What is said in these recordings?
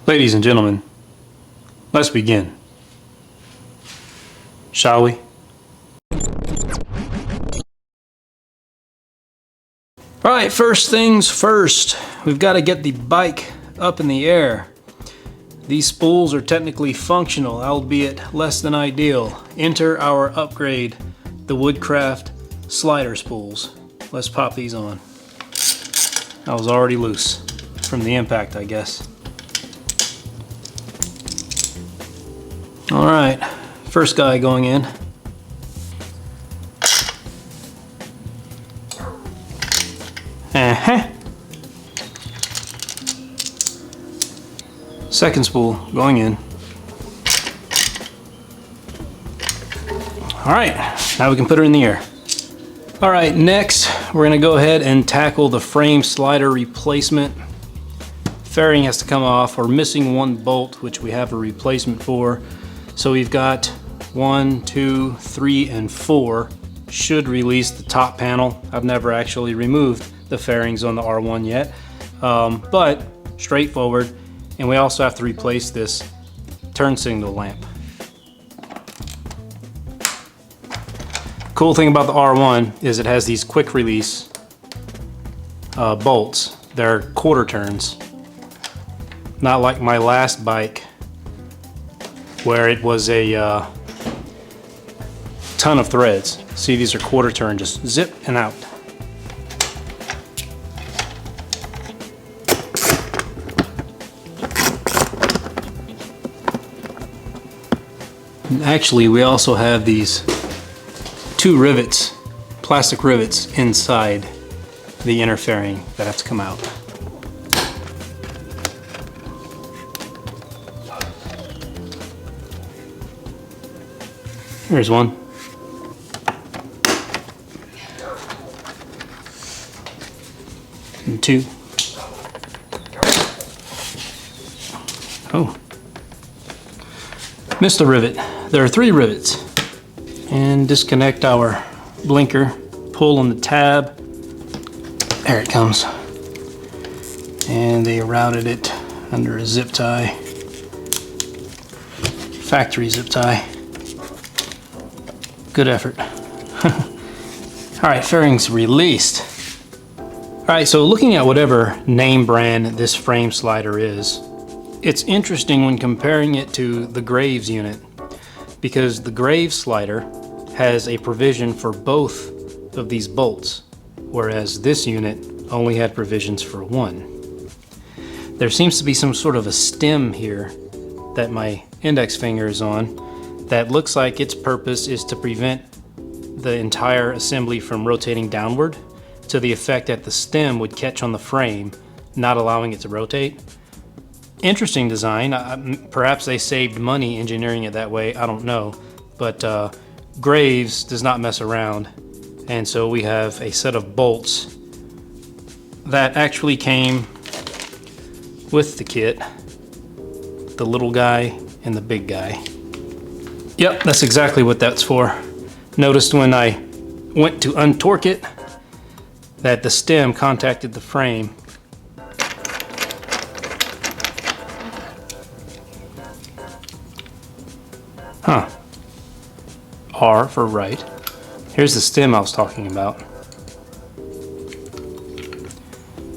Ladies and gentlemen, let's begin, shall we? Alright, first things first, we've got to get the bike up in the air. These spools are technically functional, albeit less than ideal. Enter our upgrade, the Woodcraft slider spools. Let's pop these on. I was already loose from the impact, I guess. Alright, first guy going in. Second spool going in. Alright, now we can put her in the air. Alright, next we're going to go ahead and tackle the frame slider replacement. Fairing has to come off. We're missing one bolt, which we have a replacement for. So we've got 1, 2, 3, and 4 should release the top panel. I've never actually removed the fairings on the R1 yet, but straightforward. And we also have to replace this turn signal lamp. Cool thing about the R1 is it has these quick release bolts. They're quarter turns, not like my last bike where it was a ton of threads. See, these are quarter turn, just zip and out. And actually, we also have these 2 rivets, plastic rivets inside the inner fairing that have to come out. Here's one. And 2. Oh. Missed a rivet. There are 3 rivets. And disconnect our blinker. Pull on the tab. There it comes. And they routed it under a zip tie. Factory zip tie. Good effort. Alright, fairings released. Alright, so looking at whatever name brand this frame slider is, it's interesting when comparing it to the Graves unit, because the Graves slider has a provision for both of these bolts, whereas this unit only had provisions for one. There seems to be some sort of a stem here that my index finger is on that looks like its purpose is to prevent the entire assembly from rotating downward to the effect that the stem would catch on the frame, not allowing it to rotate. Interesting design. Perhaps they saved money engineering it that way, I don't know. But Graves does not mess around. And so we have a set of bolts that actually came with the kit. The little guy and the big guy. Yep, that's exactly what that's for. Noticed when I went to untorque it that the stem contacted the frame. Huh. R for right. Here's the stem I was talking about.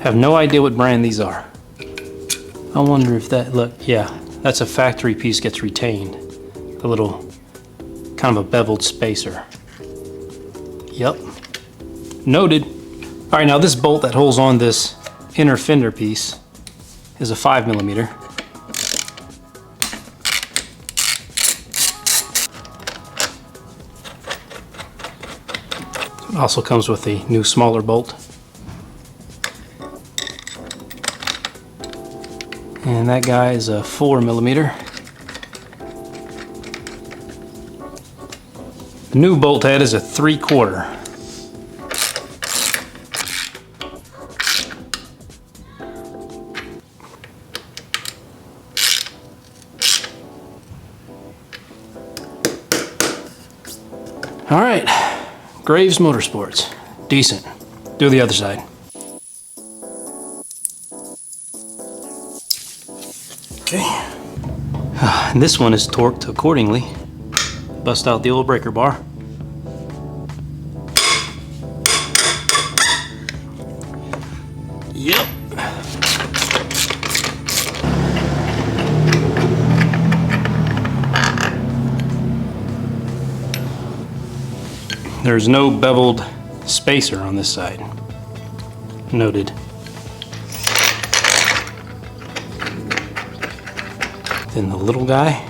Have no idea what brand these are. I wonder if that, look, yeah, that's a factory piece gets retained. The little kind of a beveled spacer. Yep. Noted. All right, now this bolt that holds on this inner fender piece is a 5mm. It also comes with a new smaller bolt. And that guy is a 4mm. The new bolt head is a 3/4. All right, Graves Motorsports, decent. Do the other side. Okay. And this one is torqued accordingly. Bust out the old breaker bar. Yep. There's no beveled spacer on this side. Noted. Then the little guy.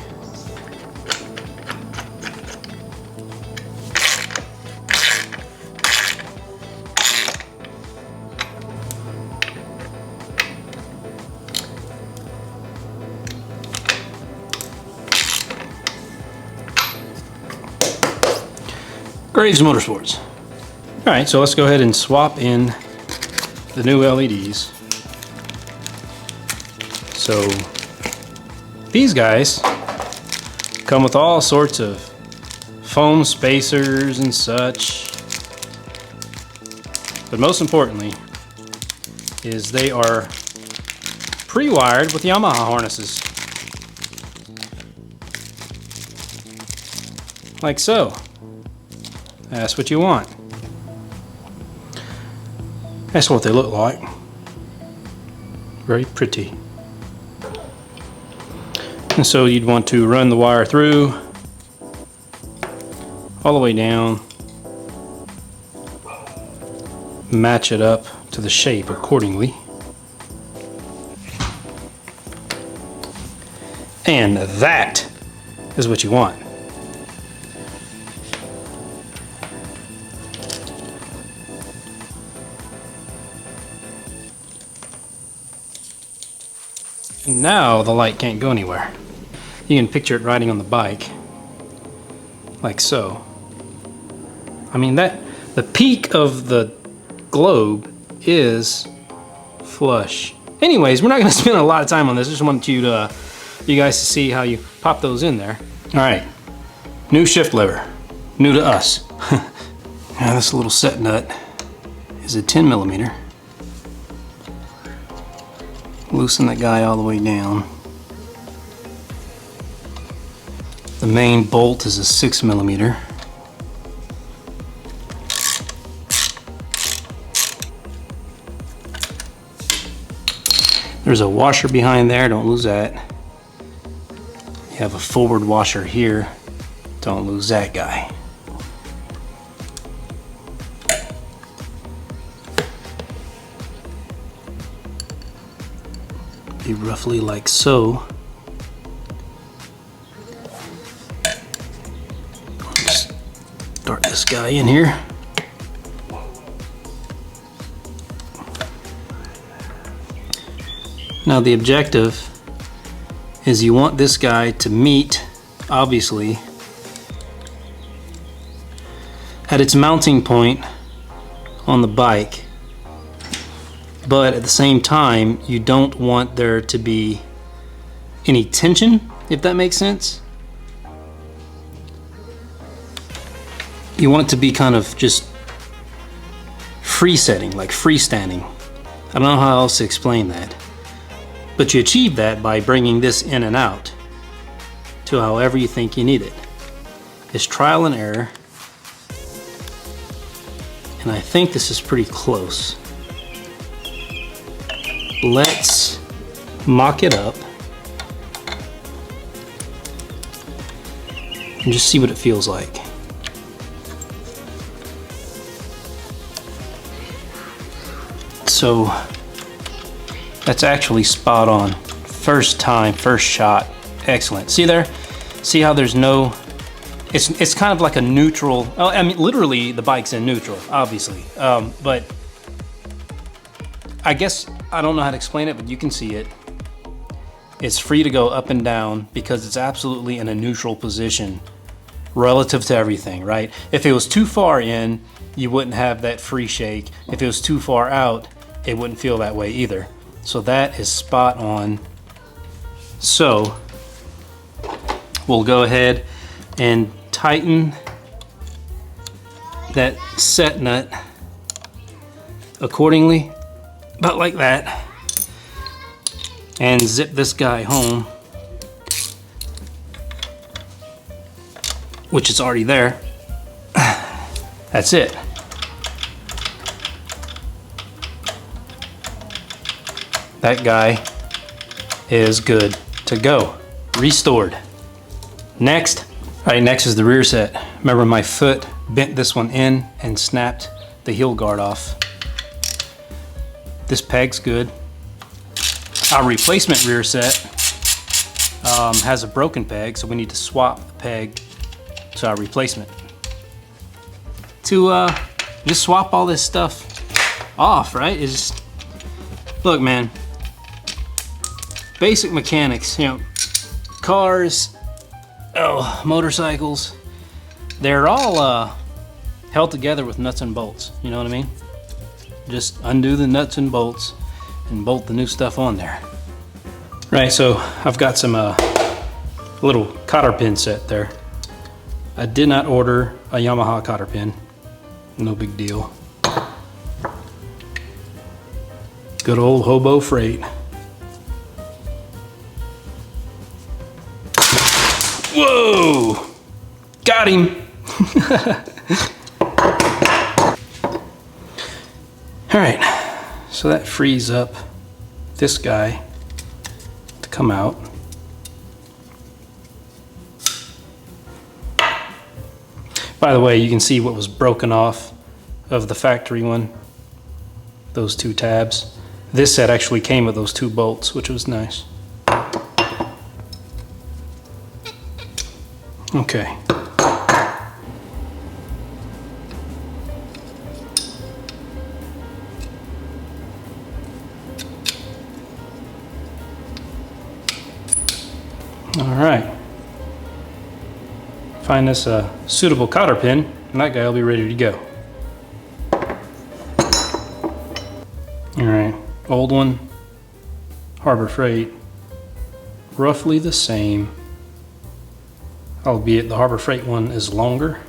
Graves Motorsports. All right, so let's go ahead and swap in the new LEDs. So these guys come with all sorts of foam spacers and such. But most importantly is they are pre-wired with Yamaha harnesses. Like so. That's what you want. That's what they look like. Very pretty. And so you'd want to run the wire through all the way down, match it up to the shape accordingly, and that is what you want. And now the light can't go anywhere. You can picture it riding on the bike, like so. I mean, the peak of the globe is flush. Anyways, we're not going to spend a lot of time on this. I just wanted you guys to see how you pop those in there. All right, new shift lever, new to us. Now this little set nut is a 10mm. Loosen that guy all the way down. The main bolt is a 6mm. There's a washer behind there, don't lose that. You have a forward washer here, don't lose that guy. Be roughly like so. Just start this guy in here. Now the objective is you want this guy to meet, obviously, at its mounting point on the bike. But at the same time, you don't want there to be any tension, if that makes sense. You want it to be kind of just free-setting, like freestanding. I don't know how else to explain that. But you achieve that by bringing this in and out to however you think you need it. It's trial and error. And I think this is pretty close. Let's mock it up and just see what it feels like. So that's actually spot on. First time, first shot, excellent. See there? See how there's no, it's kind of like a neutral, I mean literally the bike's in neutral, obviously, but I guess, I don't know how to explain it, but you can see it. It's free to go up and down because it's absolutely in a neutral position relative to everything, right? If it was too far in, you wouldn't have that free shake. If it was too far out, it wouldn't feel that way either. So that is spot on. So we'll go ahead and tighten that set nut accordingly. About like that. and zip this guy home, which is already there. That's it. That guy is good to go. Restored. Next. Alright, next is the rear set. Remember, my foot bent this one in and snapped the heel guard off. This peg's good. Our replacement rear set has a broken peg, so we need to swap the peg to our replacement. To just swap all this stuff off, right? It's just, look, man, basic mechanics, you know, cars, motorcycles, they're all held together with nuts and bolts, you know what I mean? Just undo the nuts and bolts and bolt the new stuff on there. Right, so I've got some little cotter pin set there. I did not order a Yamaha cotter pin, no big deal. Good old hobo freight. Whoa! Got him! Alright, so that frees up this guy to come out. By the way, you can see what was broken off of the factory one, those two tabs. This set actually came with those two bolts, which was nice. Okay. All right. Find us a suitable cotter pin, and that guy will be ready to go. All right, old one, Harbor Freight, roughly the same, albeit the Harbor Freight one is longer.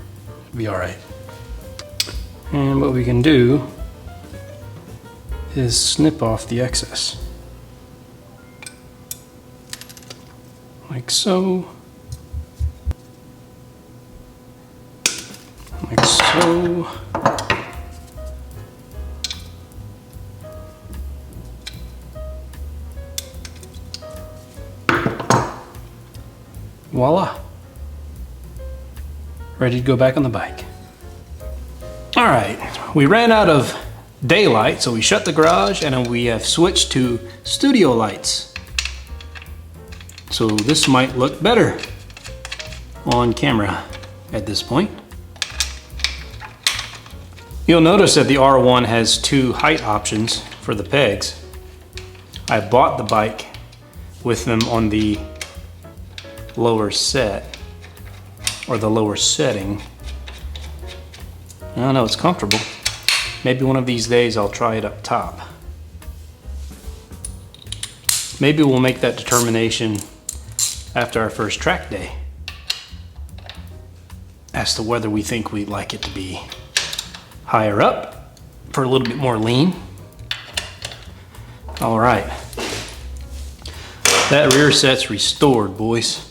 It'll be all right. And what we can do is snip off the excess. Like so. Like so. Voila. Ready to go back on the bike. All right, we ran out of daylight, so we shut the garage and then we have switched to studio lights. So this might look better on camera at this point. You'll notice that the R1 has two height options for the pegs. I bought the bike with them on the lower set, or the lower setting. I don't know, it's comfortable. Maybe one of these days I'll try it up top. Maybe we'll make that determination after our first track day as to whether we think we'd like it to be higher up for a little bit more lean. All right, that rear set's restored, boys.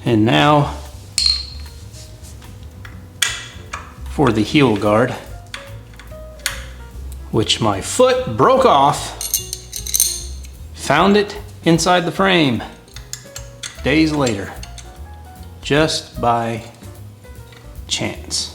And now for the heel guard, which my foot broke off. Found it inside the frame days later, just by chance.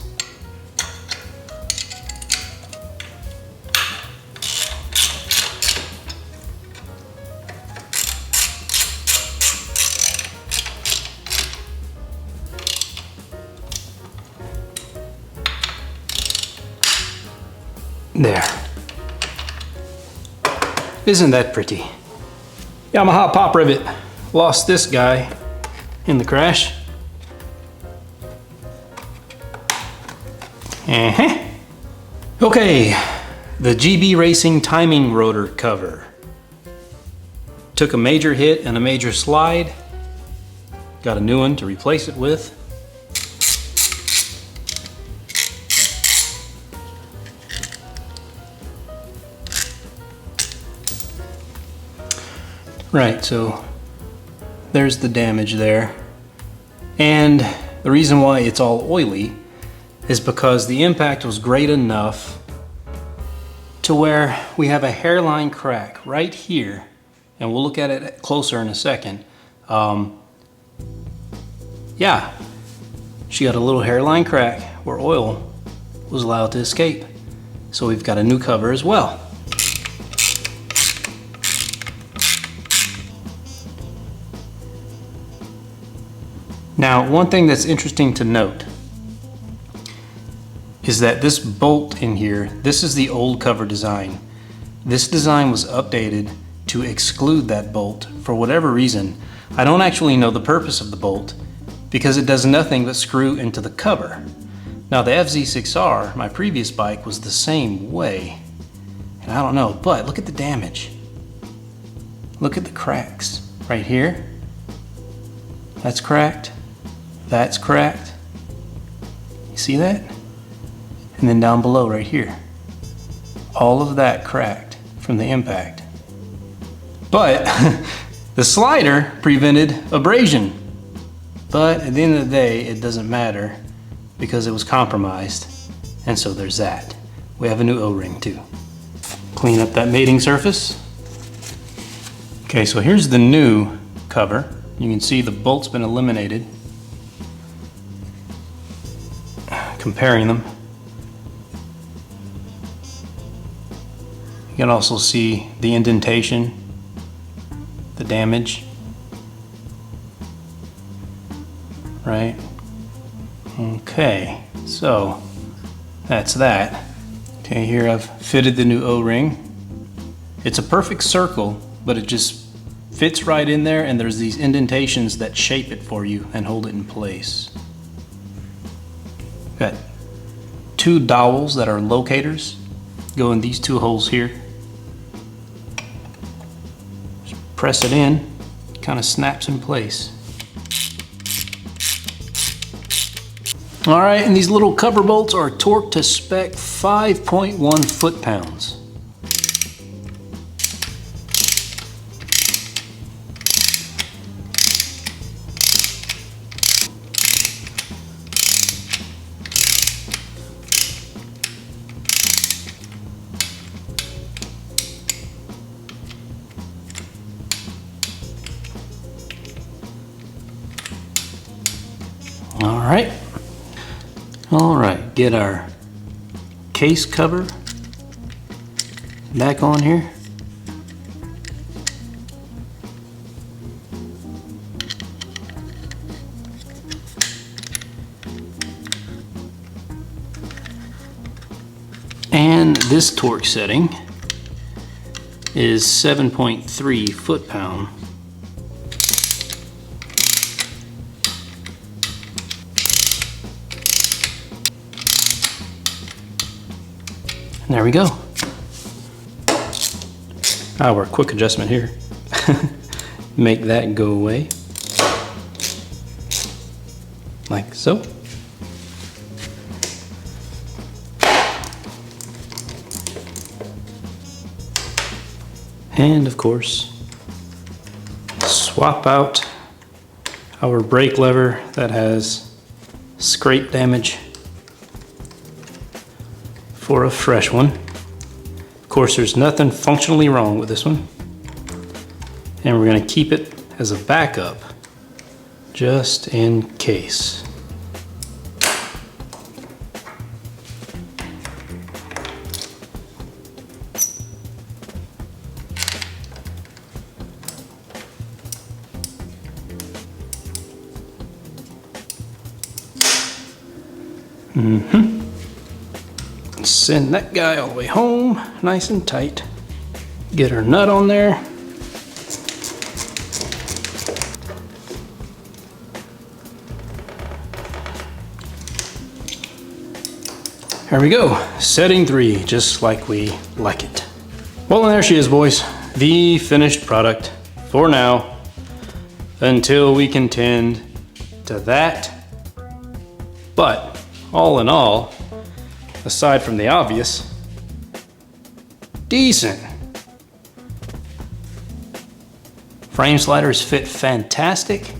There. Isn't that pretty? Yamaha pop rivet. Lost this guy in the crash. Okay, the GB Racing timing rotor cover. Took a major hit and a major slide. Got a new one to replace it with. Right, so there's the damage there. And the reason why it's all oily is because the impact was great enough to where we have a hairline crack right here, and we'll look at it closer in a second. Yeah, she got a little hairline crack where oil was allowed to escape. So we've got a new cover as well. Now, one thing that's interesting to note is that this bolt in here, this is the old cover design. This design was updated to exclude that bolt for whatever reason. I don't actually know the purpose of the bolt because it does nothing but screw into the cover. Now the FZ6R, my previous bike, was the same way. And I don't know, but look at the damage. Look at the cracks right here. That's cracked. That's cracked. You see that? And then down below right here. All of that cracked from the impact. But the slider prevented abrasion. But at the end of the day, it doesn't matter because it was compromised. And so there's that. We have a new O-ring too. Clean up that mating surface. Okay, so here's the new cover. You can see the bolt's been eliminated. Comparing them. You can also see the indentation, the damage, right? Okay, so that's that. Okay, here I've fitted the new O-ring. It's a perfect circle, but it just fits right in there, and there's these indentations that shape it for you and hold it in place. Got two dowels that are locators. Go in these two holes here. Just press it in, kind of snaps in place. All right, and these little cover bolts are torqued to spec 5.1 foot-pounds. All right, get our case cover back on here. And this torque setting is 7.3 foot-pound. There we go. Our quick adjustment here. Make that go away. Like so. And of course, swap out our brake lever that has scrape damage for a fresh one. Of course, there's nothing functionally wrong with this one. And we're going to keep it as a backup, just in case. Send that guy all the way home, nice and tight. Get our nut on there. There we go, setting 3, just like we like it. Well, and there she is, boys. The finished product for now, until we can tend to that. But all in all, aside from the obvious, decent. Frame sliders fit fantastic.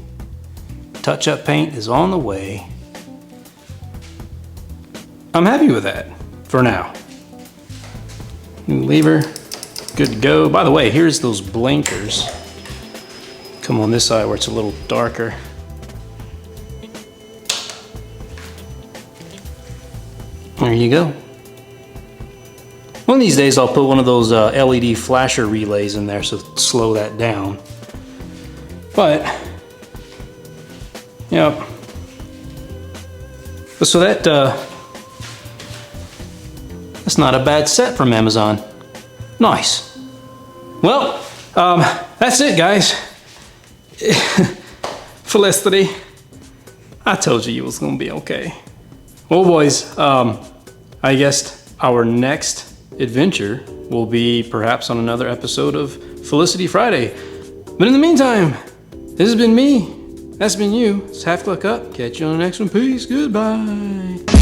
Touch-up paint is on the way. I'm happy with that for now. New lever, good to go. By the way, here's those blinkers. Come on this side where it's a little darker. There you go. One of these days I'll put one of those LED flasher relays in there so slow that down. But, yeah. So that's not a bad set from Amazon. Nice. Well, that's it, guys. Felicity, I told you was gonna be okay. Well, boys, I guess our next adventure will be perhaps on another episode of Felicity Friday. But in the meantime, this has been me. That's been you. It's Half Cluck Up. Catch you on the next one. Peace. Goodbye.